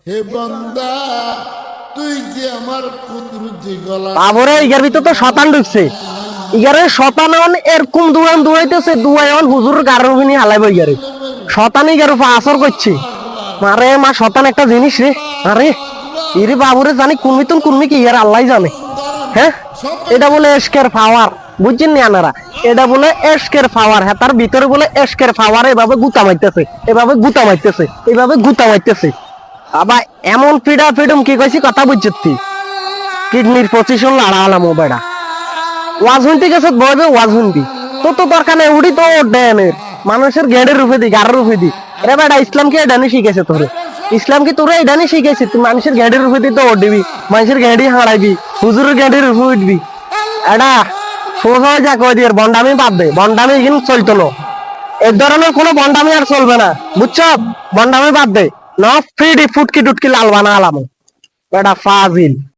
হে বান্দা তুই যে আমার কুদরতি গলা তারপরে ইগার ভিতর তো শতান ঢুকছে, ইগারে শতান এরকম দুয়ান দুয়াইতেছে, দুয়াইন হুজুর গারের উপরে নিয়ে হালাইব ইগারে। শতান ইগার উপর আসর করছে। মারে মা শতান একটা জিনিস রে। আরে ইরে বাবুরে জানি কুর্মিতুন কুর্মি কি ইয়ার আল্লাহ জানে। হ্যাঁ, এটা বলে এশকের পাওয়ার, বুঝছেন নি আনারা? এটা বলে এশকের পাওয়ার। হ্যাঁ, তার ভিতরে বলে এশকের পাওয়ার। এভাবে গুতা মারতেছে, এভাবে গুতা মারতেছে, এভাবে গুতা মারতেছে। আবার এমন পিডা পিডুম কি কইছি কথা বুঝছি, কিডনির পজিশন লাড়া আলাম ও বেড়া। ওয়াজ শুনতে গেছে বইবে ওয়াজ শুনবি, তো তো দরকার নেই উড়ি তো ড্যানের মানুষের গেড়ের রূপে দি, গাড়ের রূপে দি। রে বেটা, ইসলাম কি এটা নিয়ে শিখেছে তোরে? ইসলাম কি তোরে এটা নিয়ে শিখেছে? তুই মানুষের গেড়ের রূপে দি তো ওর দিবি, মানুষের গেড়ি হারাইবি, হুজুরের গেড়ির রূপে উঠবি। এটা সোজা যা কই দিয়ে বন্ডামি বাদ দে, বন্ডামি কিন্তু চলতো না। এর ধরনের কোনো বন্ডামি আর চলবে না, বুঝছ? বন্ডামি বাদ দে, না ফ্রি ফুটকি টুটকি লাল বানা আলাম বেটা ফাজিল।